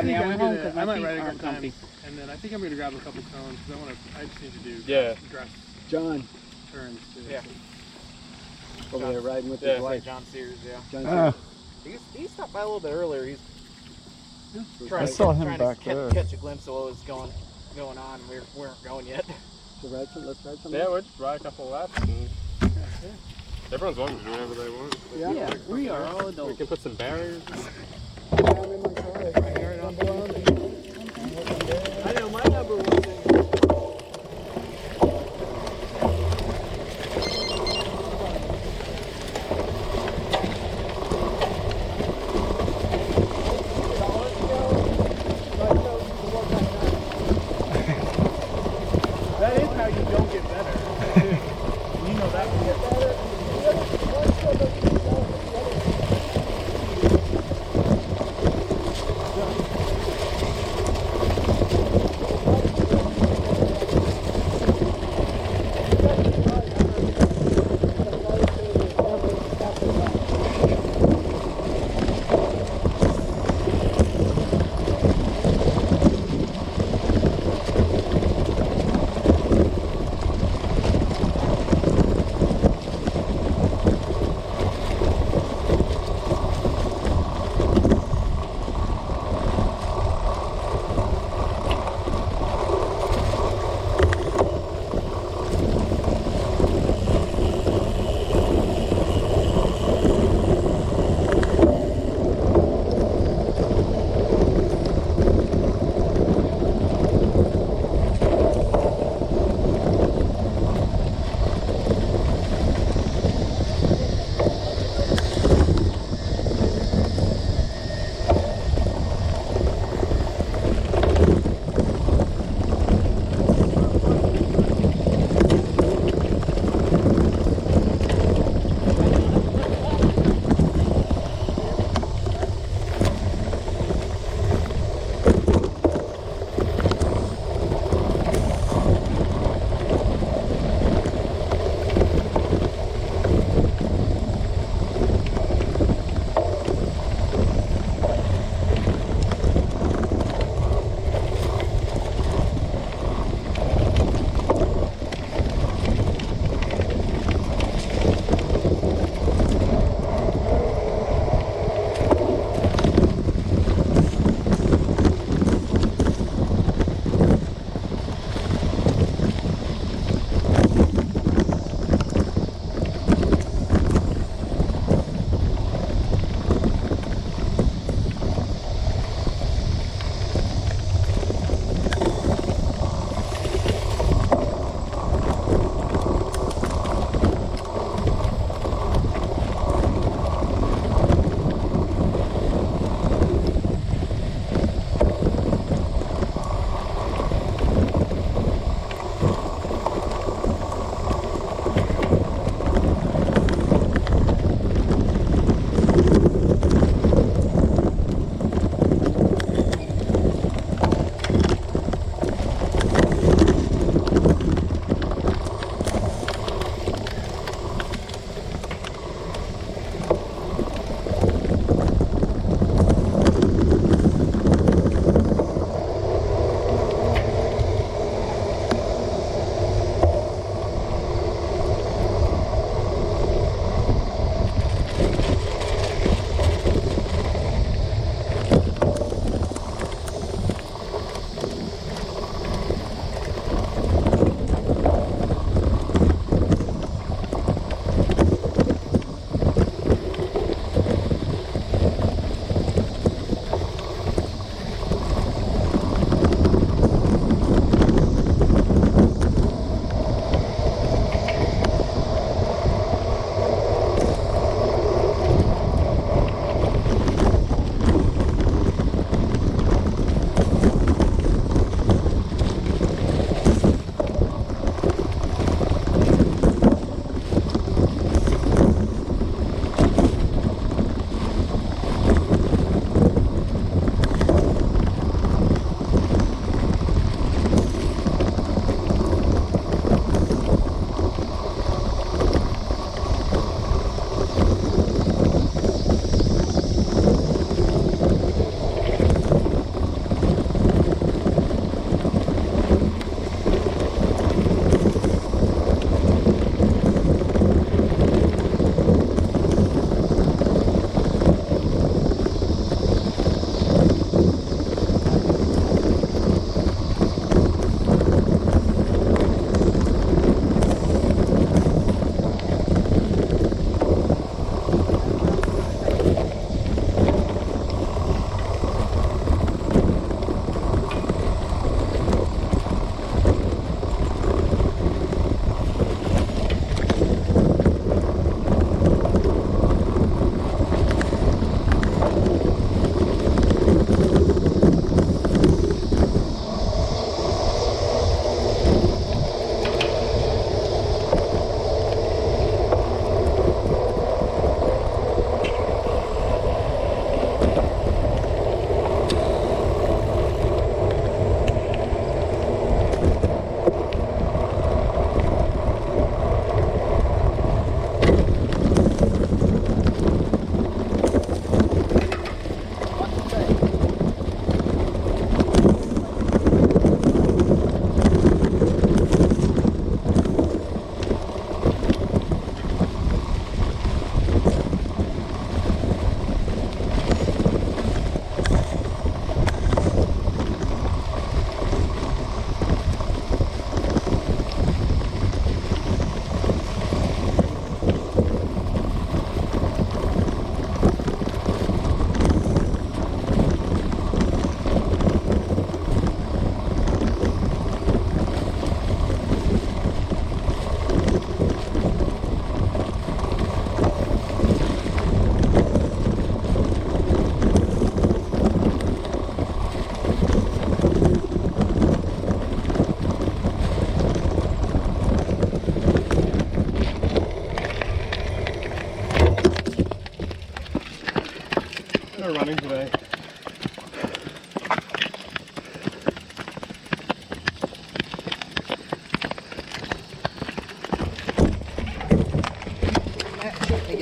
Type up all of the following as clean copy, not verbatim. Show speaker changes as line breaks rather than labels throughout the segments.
7. I went home
I
because
might
my feet
ride a
aren't
couple
comfy.
times, and then I think I'm going to grab a couple cones because I just need to do dress
John
turns too.
Yeah.
over there riding with his wife.
John Sears, yeah.
John Sears.
He stopped by a little bit earlier. He's trying
I
to,
saw him
trying
back
to
there.
catch a glimpse of what was going on. We weren't going yet.
So let's ride some.
Yeah, we'll just ride a couple laps. And everyone's welcome to do whatever they want.
Yeah, we are all
We
adults.
can put some barriers.
I'm in my car.
I know my number 1 thing. That is how you don't get better. You know that can get better.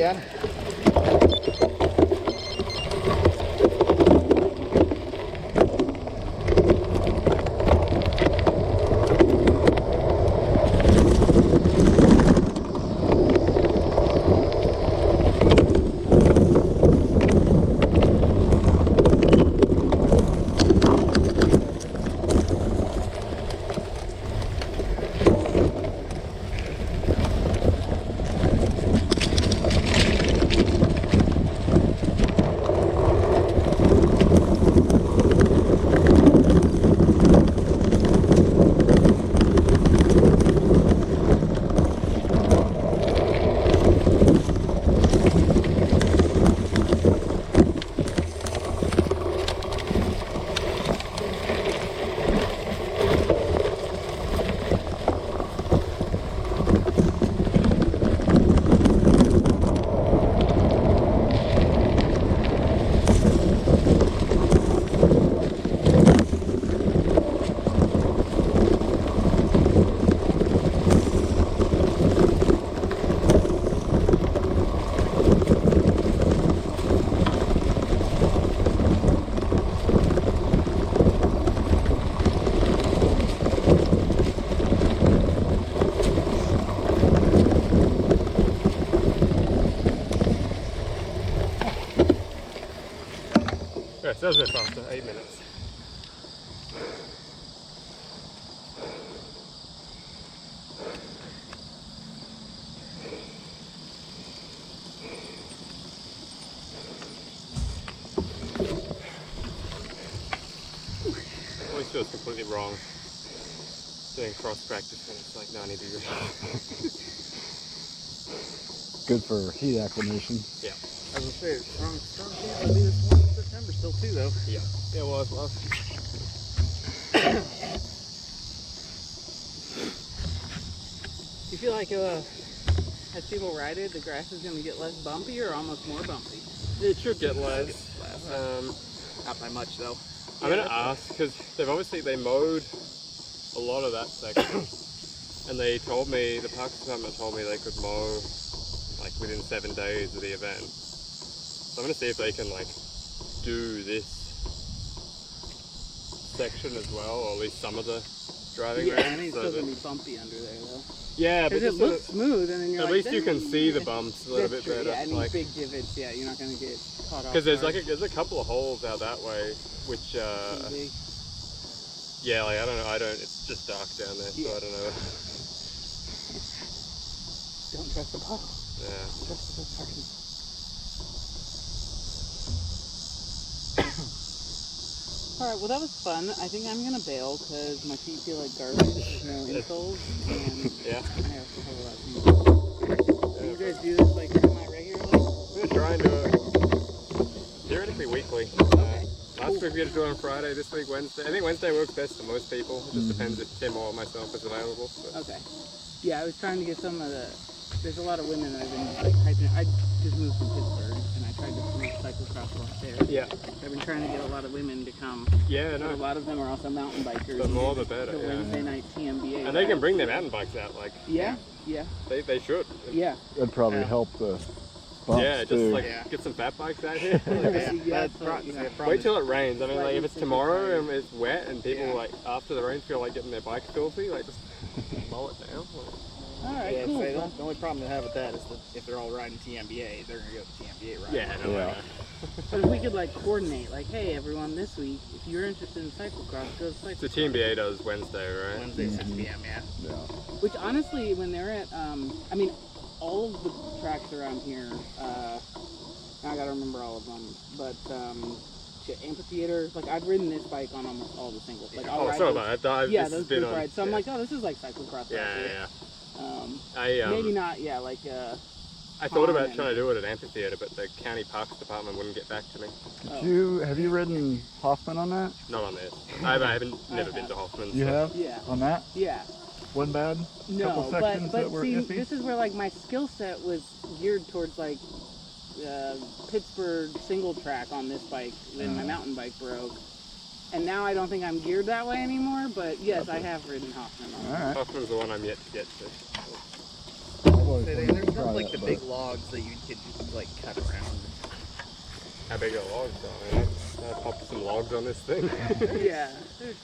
again.
Yeah, so that was a bit faster, 8 minutes. Always feels completely wrong doing cross practice when it's like 90 degrees.
Good for heat acclimation.
Yeah.
I was gonna say, strong chance I'll do this one in September still too, though.
Yeah. Yeah, well.
You feel like as people ride it, the grass is going to get less bumpy or almost more bumpy?
It should get less.
Not by much though.
I'm gonna ask because they mowed a lot of that section, and they told me, the parks department told me they could mow like within 7 days of the event. So I'm gonna see if they can like do this section as well, or at least some of the driving
Yeah, I
range.
think it's
So
still
that-
going to be bumpy under there though.
yeah, but
Because it
just so
looks smooth and then you're
at
like,
least you can see the bumps a little
That's
bit
true,
better.
yeah, any
like,
big divots, yeah, you're not going to get caught off
because there's
guard.
like there's a couple of holes out that way, which
Too big.
yeah, like I don't know, it's just dark down there, so
Yeah.
I don't know.
Don't trust the puddle.
Yeah.
Trust the parking. Alright, well that was fun. I think I'm going to bail because my feet feel like garbage. There's no insoles and
Yeah.
I have to have a lot of things. Do you guys do this like semi-regularly?
I'm gonna try and do it theoretically weekly.
Okay.
Last week we had to do it on Friday, this week Wednesday. I think Wednesday works best for most people. It just depends if Tim or myself is available. But.
Okay. Yeah, I was trying to get some of the. There's a lot of women that have been like hyping. I just moved from Pittsburgh and I tried to promote cyclocross up there.
Yeah.
I've been trying to get a lot of women to come.
Yeah,
But a
no.
lot of them are also mountain bikers.
The more the better,
The
yeah.
Wednesday night TMBA.
And they can bring their mountain bikes out, like,
Yeah, yeah,
they should.
yeah.
That'd probably
Yeah.
help the bumps
Yeah, just
too.
like
Yeah.
get some fat bikes out here.
That's
so,
probably,
yeah.
Wait till it rains. I mean, like,
Slightly
if it's
super
tomorrow
tired.
and it's wet and people,
Yeah.
like, after the rain feel like getting their bikes filthy, like, just mow it down.
All right,
Yeah,
cool.
say
Well,
the only problem they have with that is that if they're all riding TMBA, they're gonna go to TMBA ride.
Yeah, no,
Yeah.
but if we could like coordinate, like, hey, everyone, this week, if you're interested in cyclocross, go to cyclocross.
The TMBA does Wednesday, right?
Wednesday 6 p.m. Yeah.
Yeah.
Which honestly, when they're at, I mean, all of the tracks around here, I gotta remember all of them, but shit, amphitheater, like I've ridden this bike on almost all the singles. Like I'll
Oh,
ride
so
those,
have I.
yeah,
This has
those
been
group
on.
rides. So I'm
yeah.
like, oh, this is like cyclocross.
Yeah,
out
yeah,
here.
yeah.
Maybe not, yeah, like,
I thought about
common.
trying to do it at amphitheater, but the county parks department wouldn't get back to me.
Have you ridden Hoffman on that?
Not on this. I haven't never been to Hoffman.
You
so-
have?
yeah,
On that?
yeah.
One bad?
No,
Couple sections
but
that were
see,
iffy?
this is where like my skill set was geared towards like Pittsburgh single track on this bike. Then my mountain bike broke, and now I don't think I'm geared that way anymore. But yes, I have ridden Hoffman. On
Alright.
Hoffman's the one I'm yet to get to.
always
There's
wanted to
not
try
like
that,
the big logs that you could like cut around.
How big are logs? I popped some logs on this thing.
Yeah.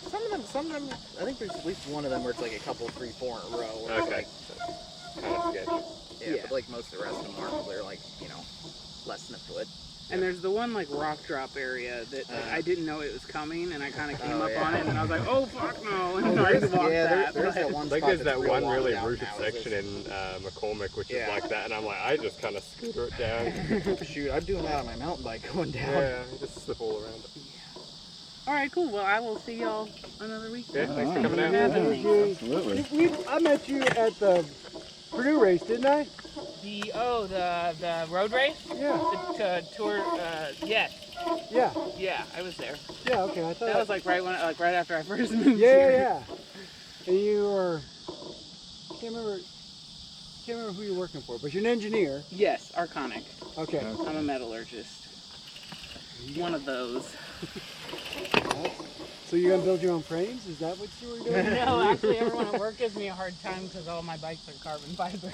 Some of them, I think there's at least one of them where it's like a couple, 3, 4 in a row. Where
Okay.
It's
Kind of sketchy.
like, yeah,
Yeah.
but like most of the rest of them aren't. They're like, less than a foot.
And there's the one like rock drop area that I didn't know it was coming, and I kind of came up
yeah.
on it, and I was like, "Oh fuck no!" And I just walked that.
there's
but-
that one
I think
spot
there's
that's
that
real
one
logged
really
out
rooted
now, is
section in McCormick, which
Yeah.
is like that, and I'm like, I just kind of scooter it down.
Shoot, I'm doing that on my mountain bike going down.
Yeah, you just slip all around it.
All right, cool. Well, I will see y'all another week.
Yeah, thanks for
Alright.
coming out.
Yeah,
Absolutely.
I met you at the Purdue race, didn't I?
The road race,
Yeah.
the tour. Yes,
Yeah.
yeah, I was there.
Yeah. Okay. I thought.
That was like right after I first moved
Yeah,
here.
yeah. And you were. Can't remember who you're working for, but you're an engineer.
Yes, Arconic.
Okay.
I'm a metallurgist. One of those.
So you're gonna build your own frames? Is that what you were doing?
No, actually, everyone at work gives me a hard time because all my bikes are carbon fiber.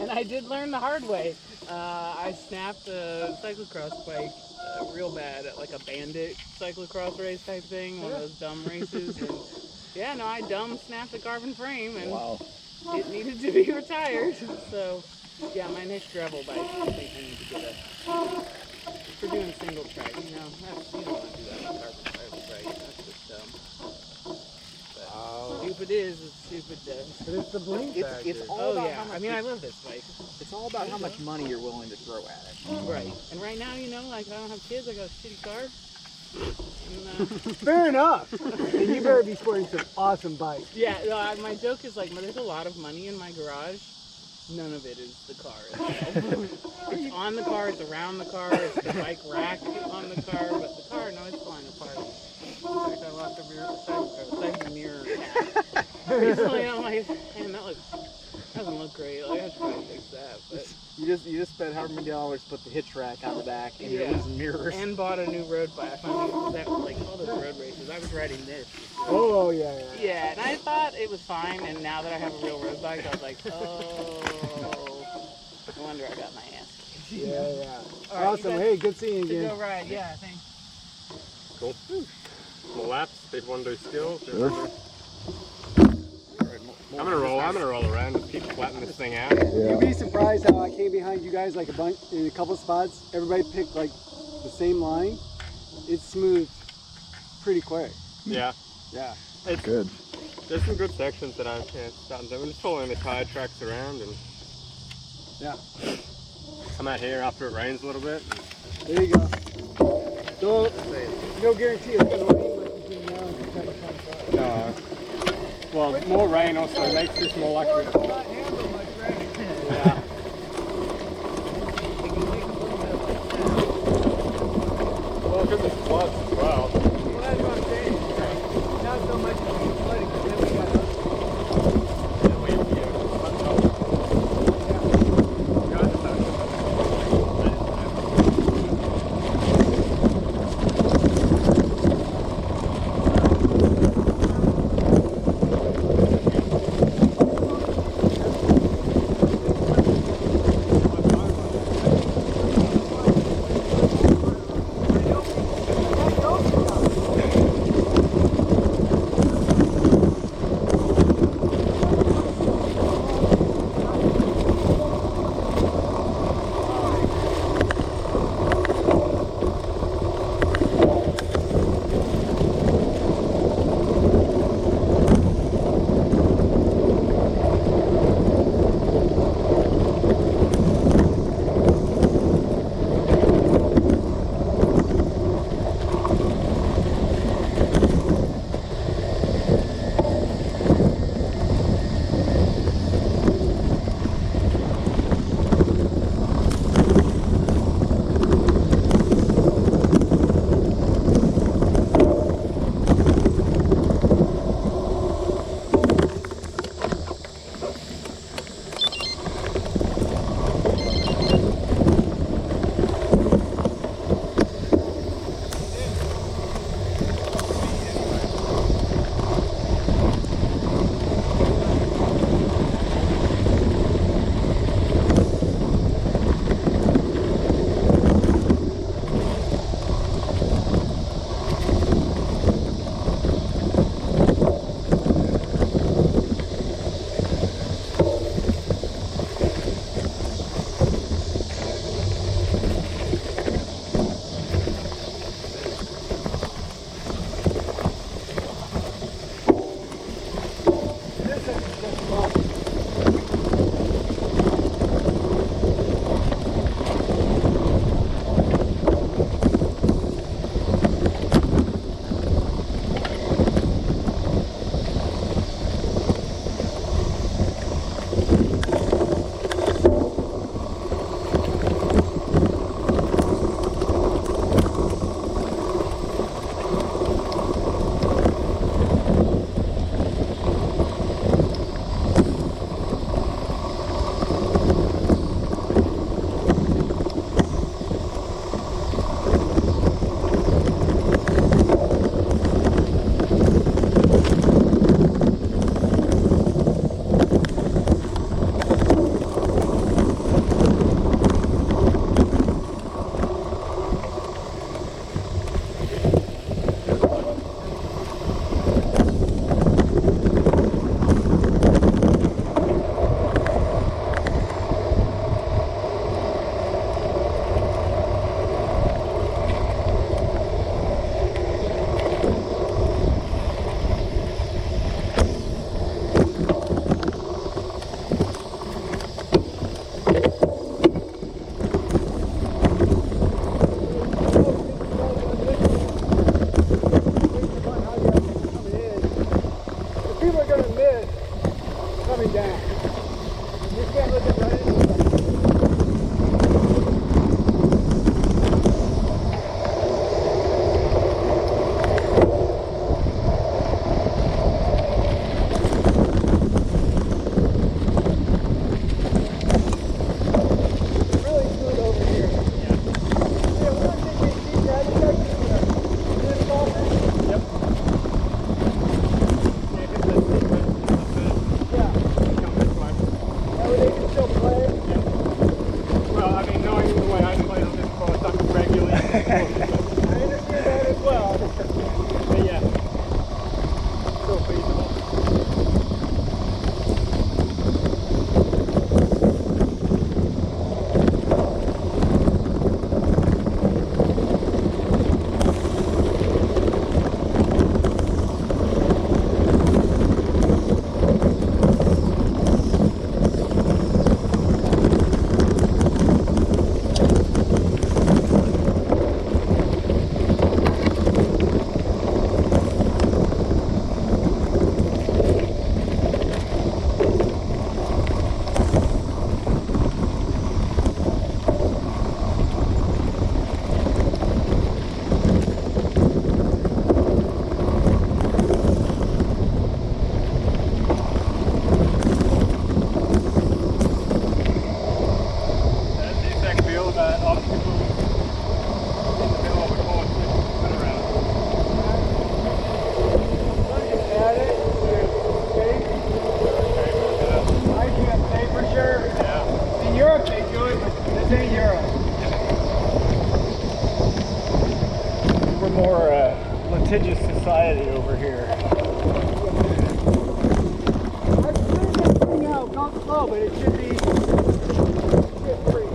And I did learn the hard way. I snapped a cyclocross bike real bad at like a bandit cyclocross race type thing, one of those dumb races. And yeah, no, I dumb snapped a carbon frame and
Wow.
it needed to be retired. So yeah, my next gravel bike, I think I need to get a. For doing single track, you don't want to do that on carbon fiber bike. That's just dumb. But stupid is what stupid does.
But it's the bling factor.
It's all
Oh
about
yeah,
how much.
I mean I love this bike.
It's all about how much money you're willing to throw at it.
Right. And right now, like I don't have kids, I got a shitty car. And,
Fair enough. And you better be sporting some awesome bikes.
yeah, my joke is like, there's a lot of money in my garage. None of it is the car itself. It's on the car, it's around the car, it's the bike rack on the car, but the car, no, it's falling apart. In fact, I lost a side mirror cap. Recently, I'm like, man, doesn't look great. Like, I should probably fix that. But
You just spent however many dollars to put the hitch rack on the back and you're
Yeah.
losing mirrors.
and bought a new road bike. I finally, that like all those road races. I was riding this.
Oh yeah, yeah.
Yeah, and I thought it was fine, and now that I have a real road bike, I was like, oh, no wonder I got my ass kicked.
Yeah, yeah.
All right,
Awesome.
you guys
Hey, good seeing you
should
again.
go ride. Yeah, thanks.
Cool. More laps. People want to do skills.
Sure.
I'm gonna roll around. Just keep flattening this thing out.
Yeah.
You'd be surprised how I came behind you guys like a bunch in a couple spots. Everybody picked like the same line. It's smooth pretty quick.
Yeah.
Yeah.
Good.
There's some good sections that I'm starting to do. I'm just following the tire tracks around and
Yeah.
come out here after it rains a little bit.
There you go. No guarantee it's gonna rain like between now and September 25.
No. Well, more rain also makes this more likely.
Not handle much rain.
Yeah. Well, because it's floods as well.
Well, that's what I'm saying. Not so much flooding, but then we got litigious society over here. I've figured this thing out, not slow, but it should be free.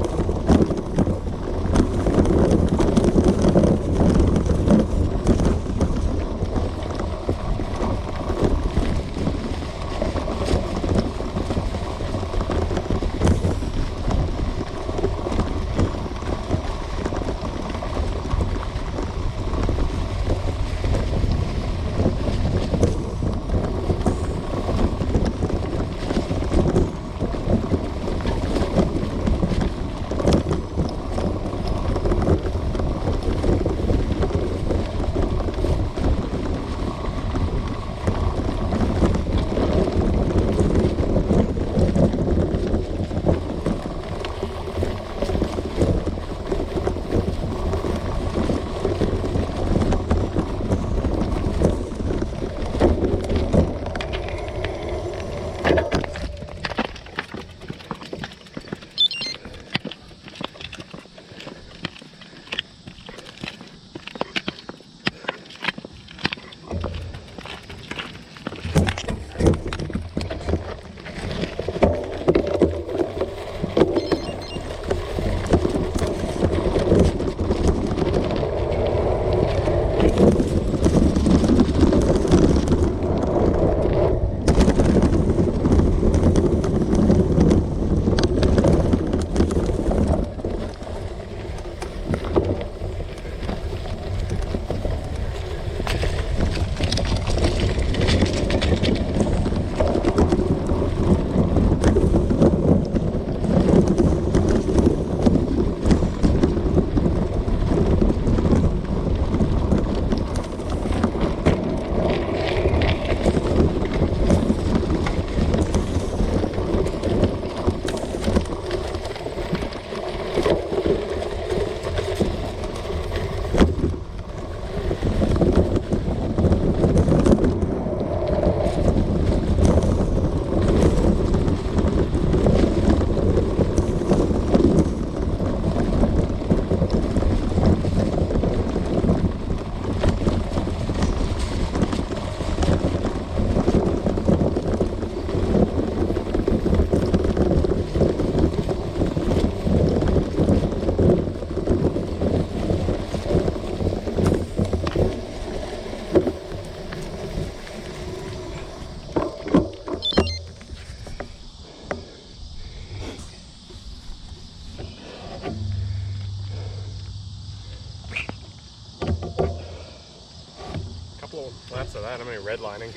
Laps of that, I'm only redlining.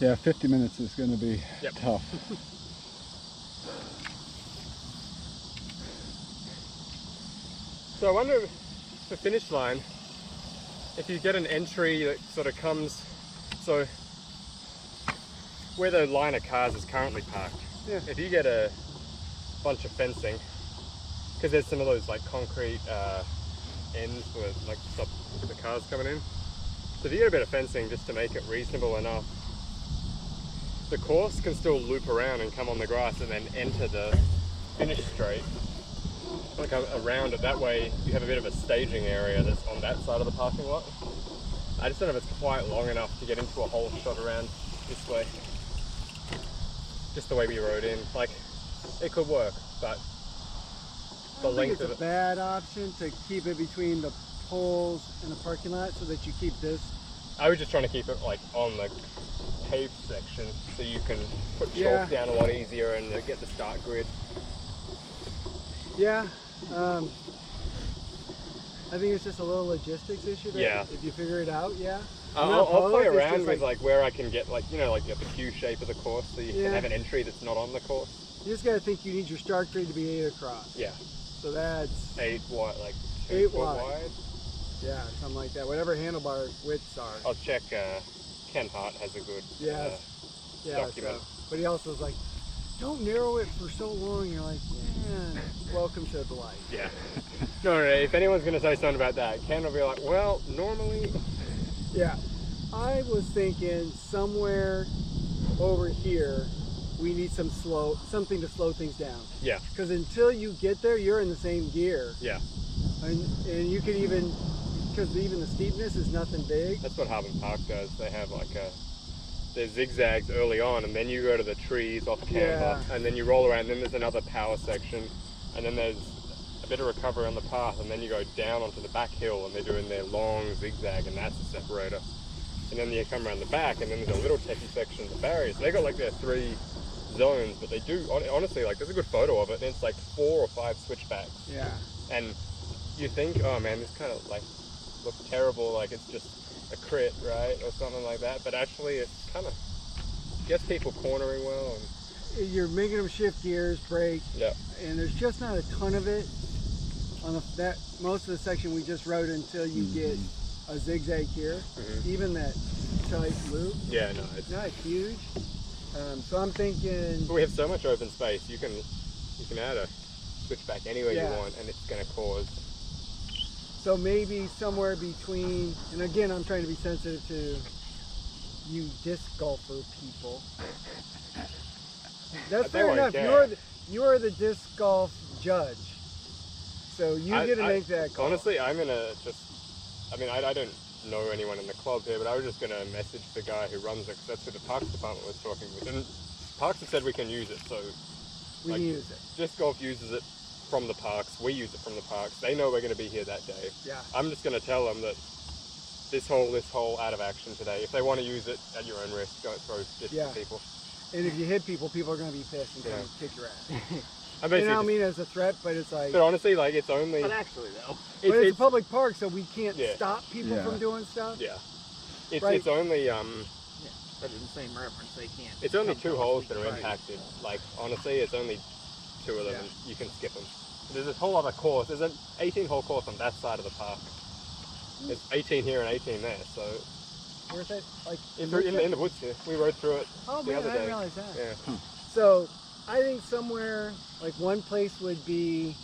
Yeah, 50 minutes is going to be
Yep.
tough.
So I wonder, the finish line, if you get an entry that sort of comes, so where the line of cars is currently parked,
Yeah.
if you get a bunch of fencing, because there's some of those like concrete ends where like stop the cars coming in. So if you get a bit of fencing just to make it reasonable enough, the course can still loop around and come on the grass and then enter the finish straight, like around it. That way you have a bit of a staging area that's on that side of the parking lot. I just don't know if it's quite long enough to get into a whole shot around this way. Just the way we rode in, like it could work, but
I
the
don't think
length
it's
of
a
it.
bad option to keep it between the poles and the parking lot so that you keep this.
I was just trying to keep it like on the paved section so you can put chalk
Yeah.
down a lot easier and get the start grid.
Yeah. I think it's just a little logistics issue. That
Yeah.
If you figure it out, yeah.
I'll play
It's
around
just
with like where I can get like, you know, like the Q shape of the course so you
Yeah.
can have an entry that's not on the course.
You just gotta think you need your start grid to be 8 across.
Yeah,
So that's
8 wide, like 2
8
foot
wide.
wide.
yeah, something like that. Whatever handlebar widths are.
I'll check, Ken Hart has a good
Yeah. Yeah.
document.
So, but he also was like, don't narrow it for so long. You're like, yeah, welcome to the life.
Yeah. No, if anyone's going to say something about that, Ken will be like, well, normally,
Yeah. I was thinking somewhere over here we need something to slow things down.
Yeah.
Because until you get there, you're in the same gear,
Yeah.
and you can even, because even the steepness is nothing big.
That's what Harbin Park does. They have there's zigzags early on, and then you go to the trees off camber, and then you roll around, and then there's another power section, and then there's a bit of recovery on the path, and then you go down onto the back hill, and they're doing their long zigzag, and that's a separator. And then you come around the back, and then there's a little techie section of the barriers. So they got like their 3 zones, but they do, honestly, like there's a good photo of it, and it's like 4 or 5 switchbacks.
Yeah.
And you think, oh man, this kind of like looks terrible, like it's just a crit, right, or something like that. But actually, it kind of gets people cornering well, and
You're making them shift gears, brake,
yeah,
and there's just not a ton of it on that most of the section we just rode until you get a zigzag here. Even that tight loop,
yeah, no, it's.
not huge. So I'm thinking,
But we have so much open space. You can add a switchback anywhere
Yeah.
you want, and it's going to cause.
so maybe somewhere between, and again, I'm trying to be sensitive to you disc golfer people. That's
They
fair
won't
enough.
care.
You are the disc golf judge, so you get to make that call.
Honestly, I'm gonna just. I mean, I don't know anyone in the club here, but I was just gonna message the guy who runs it, because that's who the Parks Department was talking with. And Parks have said we can use it, so
we
like,
can use it.
Disc Golf uses it from the parks. We use it from the parks. They know we're going to be here that day.
Yeah.
I'm just going to tell them that this whole out of action today. If they want to use it at your own risk, don't throw discs
Yeah.
at people.
And if you hit people, people are going to be pissed and come
Yeah.
kick your ass.
I'm
And
basically
I don't mean as a threat, but it's like,
but honestly, like it's only.
But actually, though,
but it's a public park, so we can't
Yeah.
stop people
Yeah.
from doing stuff.
yeah. It's
Right.
it's only
But in the same reference, they can't.
it's only
come
2
to us,
holes
we
that
can
are
try.
impacted. Like honestly, it's only 2 of them,
Yeah.
and you can skip them. There's this whole other course. There's an 18-hole course on that side of the park. There's 18 here and 18 there, so
Where's that? Like
in the woods here. We rode through it
Oh
the
man, I
other
didn't
day.
realize that.
Yeah.
So I think somewhere like one place would be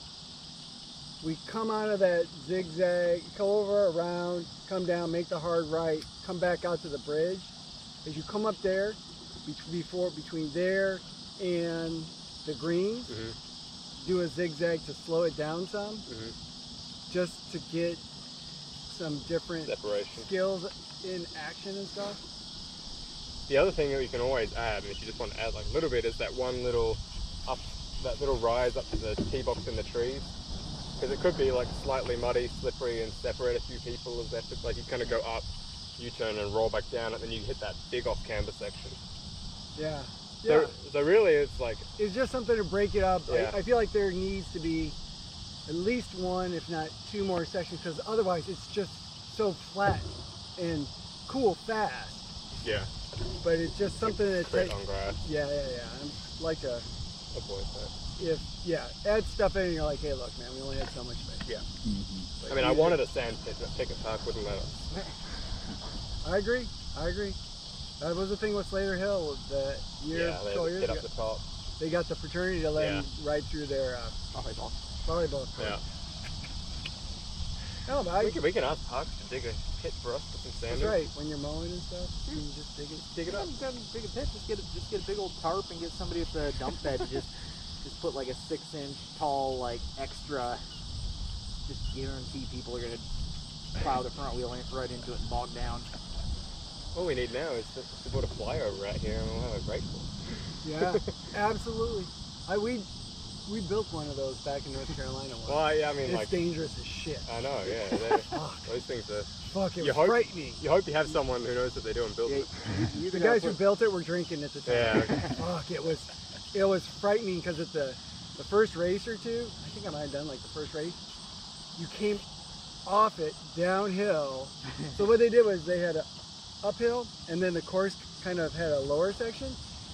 we come out of that zigzag, go over around, come down, make the hard right, come back out to the bridge. As you come up there, between there and the greens, do a zigzag to slow it down some, just to get some different
Separation.
skills in action and stuff.
The other thing that you can always add, and if you just want to add like a little bit, is that one little that little rise up to the tee box in the trees, because it could be like slightly muddy, slippery, and separate a few people. As that, like you kind of go up, U-turn, and roll back down, and then you hit that big off camber section.
Yeah. Yeah.
So really, it's like
It's just something to break it up.
Yeah.
I feel like there needs to be at least 1, if not 2 more sections, because otherwise it's just so flat and cool fast.
yeah,
But it's just something that
straight on grass.
yeah. I'd like to
Avoid that.
add stuff in and you're like, hey look man, we only had so much space.
Yeah.
Mm-hmm.
I mean, I wanted a sand pit, but Pickett Park wouldn't let us.
I agree. That was the thing with Slater Hill that year,
Yeah, they
12 years
hit
ago.
up the top.
They got the fraternity to let them ride through their volleyball court.
Yeah.
No, but
We can ask Parks to dig a pit for us, put some sand
that's
in.
right. When you're mowing and stuff, you can just dig it up.
Dig a pit. Just get a big old tarp and get somebody at the dump bed to just put like a 6-inch tall like extra. Just guarantee people are gonna plow the front wheel right into it and bog down.
All we need now is to put a flyover right here, and we'll have a great course.
Yeah, absolutely. We built one of those back in North Carolina once.
Well, yeah, I mean,
It's
like,
dangerous as shit.
I know, yeah.
Fuck.
Those things are.
Fuck, it
You
was
hope-
frightening.
You hope you have someone who knows what they're doing build
Yeah,
it.
The guys who built it were drinking at the time.
Yeah.
Fuck, it was frightening because at the first race or two, I think I might have done like the first race, you came off it downhill. So what they did was they had a uphill and then the course kind of had a lower section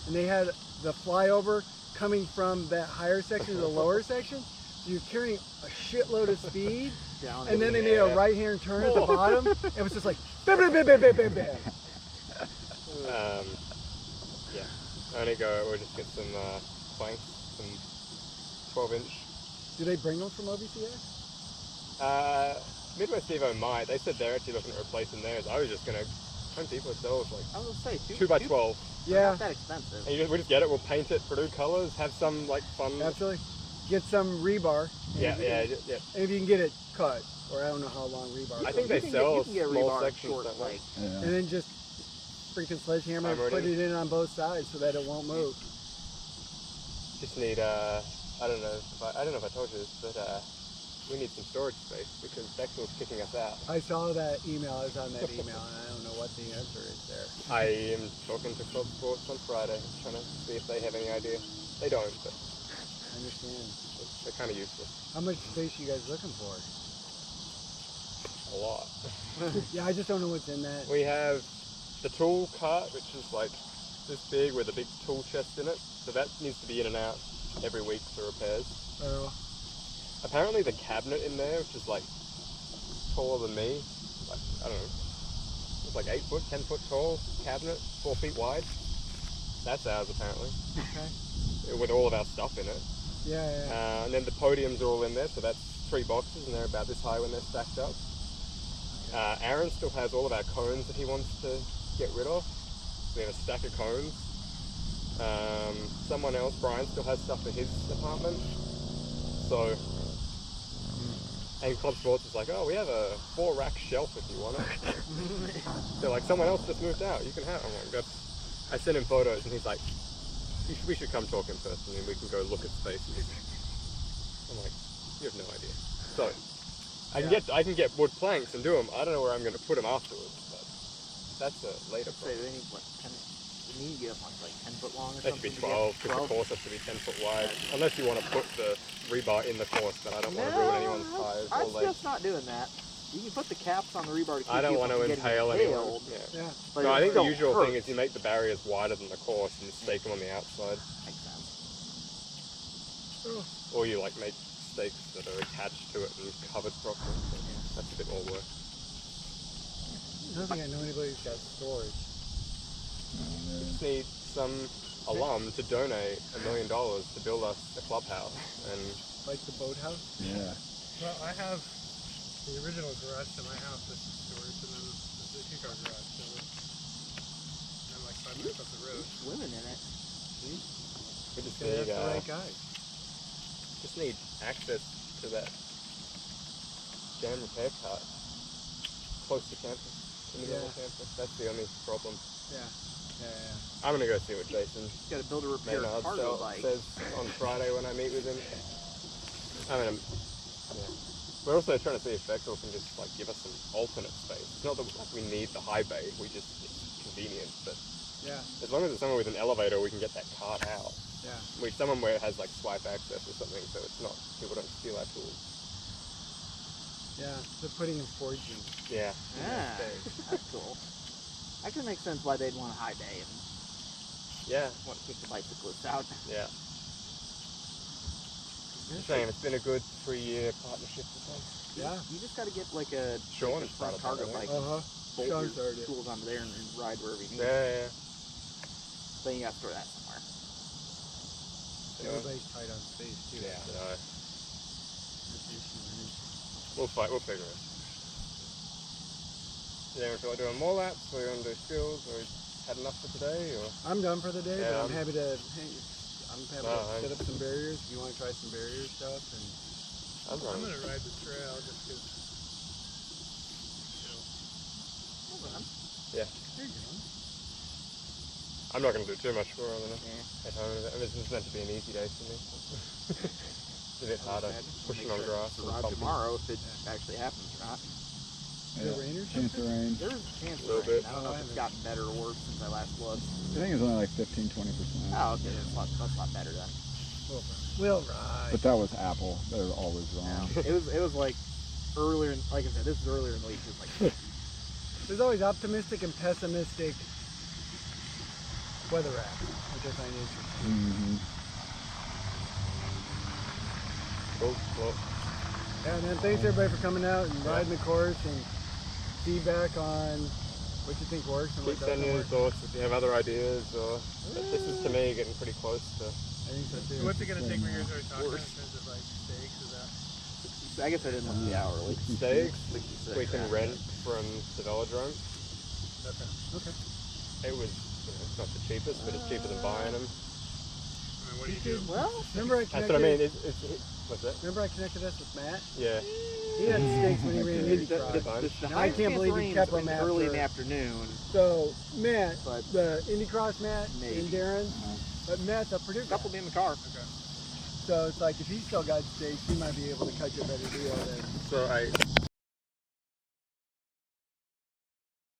and they had the flyover coming from that higher section to the lower section. So you're carrying a shitload of speed
down.
and then they made a right hand turn at the bottom. It was just like bam, bam, bam, bam, bam, bam, bam.
Yeah. We'll just get some planks, some 12-inch.
Do they bring them from OBCX?
Midwest Evo might. They said they're actually looking at replacing theirs. I was just going to Home Depot sells like
I was gonna say
2 by 12.
Yeah,
Not that expensive.
And we just get it, we'll paint it Purdue colors, have some like fun.
absolutely. Get some rebar. And
Yeah,
if you
yeah,
can-
yeah.
And if you can get it cut, or I don't know how long rebar.
I
is.
think they
you
sell
can get
small
rebar
sections,
short,
don't they?
like
Yeah.
And then just freaking sledgehammer,
Hammer it
put
in.
it in on both sides so that it won't move.
Just need I don't know if I told you this, but we need some storage space because Bechtel's kicking us out.
I saw that email. I was on that email, and I don't know what the answer is there.
I am talking to Club Sports on Friday, trying to see if they have any idea. They don't, but
I understand.
they're kind of useless.
How much space you guys looking for?
A lot.
Yeah, I just don't know what's in that.
We have the tool cart, which is like this big with a big tool chest in it. So that needs to be in and out every week for repairs.
Oh,
Apparently the cabinet in there, which is like taller than me, like, I don't know, it's like 8 foot, 10 foot tall cabinet, 4 feet wide. That's ours apparently,
okay.
with all of our stuff in it.
Yeah, yeah.
And then the podiums are all in there, so that's 3 boxes and they're about this high when they're stacked up. Aaron still has all of our cones that he wants to get rid of. So we have a stack of cones. Someone else, Brian, still has stuff for his apartment. So, and Club Sports is like, oh, we have a 4-rack shelf if you want it. They're like, someone else just moved out, you can have it. I'm like, I sent him photos and he's like, we should come talk in person and we can go look at spaces. I'm like, you have no idea. So, I can get wood planks and do them. I don't know where I'm going to put them afterwards, but that's a later
say
problem.
they need what? You need to get them like 10 foot long or
That should
something.
be
to get
12 because the course has to be 10 foot wide. Unless you want to put the rebar in the course, but I don't want to ruin anyone's tires
I'm
or legs.
just not doing that. You can put the caps on the rebar to keep
I don't
you
want to
from getting
impale anyone.
impaled,
Yeah.
Yeah.
but
No, I
it
think the
don't
usual
hurt.
thing is you make the barriers wider than the course and you stake them on the outside.
Makes sense.
Or you like make stakes that are attached to it and covered properly. So that's a bit more work.
I don't think I know anybody who's got storage.
Just need some alum to donate $1 million to build us a clubhouse. And
Like the boathouse?
Yeah.
Well, I have the original garage to my house that's storage, and then the 2-car garage. So I'm like 5 minutes up the road.
Swimming in it.
we just
Yeah,
need
that's the right guy.
just need access to that jam repair cart close to campus, in the middle of campus. That's the only problem.
Yeah. Yeah,
I'm gonna go see what Jason
Got to build a repair
Maynard
cargo bike.
says on Friday when I meet with him. I mean, yeah. We're also trying to see if Bechtel can just like give us some alternate space. It's not that we need the high bay, it's convenient, but
yeah.
as long as it's somewhere with an elevator we can get that cart out.
Yeah.
Somewhere where it has like swipe access or something so it's not, people don't steal our tools.
Yeah. They're putting in forging.
Yeah.
Yeah, that's cool. That could make sense why they'd want a high bay and
Yeah.
want to kick the bicyclists out.
Yeah. Just saying, it's been a good 3-year partnership with them.
Yeah.
You just got to get like a
Sean
like a front
started that,
cargo
I think.
bike.
Uh-huh.
Bolt
Sean
your
started it.
tools onto there and ride wherever you need.
Yeah.
Then you got to store that somewhere.
Everybody's tight on space, too.
Yeah.
So
No,
that's the issue, right?
we'll figure it. Yeah, we feel like doing more laps, or you want to do skills, or we had enough for today, or?
I'm done for the day,
Yeah,
but I'm happy to
No,
set up some barriers if you want to try some barrier stuff. And
I'm
I'm
running.
gonna ride the trail just because,
there you go.
I'm not going to do too much more than
Yeah.
at home. I mean, this is meant to be an easy day for me. It's a bit harder pushing on grass. and
Ride
bumping.
tomorrow if it actually happens or not.
Is it rain or
Chance of rain.
There's a chance
Little
of rain.
bit.
I don't know if it's gotten better or worse since I last looked.
I think it's only like 15-20%.
Oh, okay, that's not better then.
We'll ride.
But that was Apple. They're always wrong.
No, it was like earlier. Like I said, this is earlier in the week. It was like
There's always optimistic and pessimistic weather apps, which I find interesting.
Mm-hmm.
Cool. Well,
Yeah, man, thanks everybody for coming out and riding the course and feedback on what you think works and what
keep
doesn't
sending your
work.
thoughts if you have other ideas, or this is to me getting pretty close to.
I think so too.
what's it gonna take? We guys already talked about in
Worse.
terms of like stakes. Is that
I guess I didn't look at the hourly.
Stakes
66,
we can
yeah.
rent from the velodrome.
Okay.
It was, it's not the cheapest, but it's cheaper than buying them.
I mean, what do you do?
Well,
Remember I
That's
connected.
what I mean. What's that?
Remember I connected us with Matt.
Yeah.
He had steaks when he ran Indy
the, the,
Cross.
the, the
I
highest
can't
chance
believe he
rain's
kept 'em
early in the
after-
afternoon.
So Matt,
But-
the Indy Cross Matt
Maybe.
and Darren, but Matt's a Purdue guy.
Couple be in the car.
So it's like if he still got steaks, he might be able to cut you a better deal than.
So I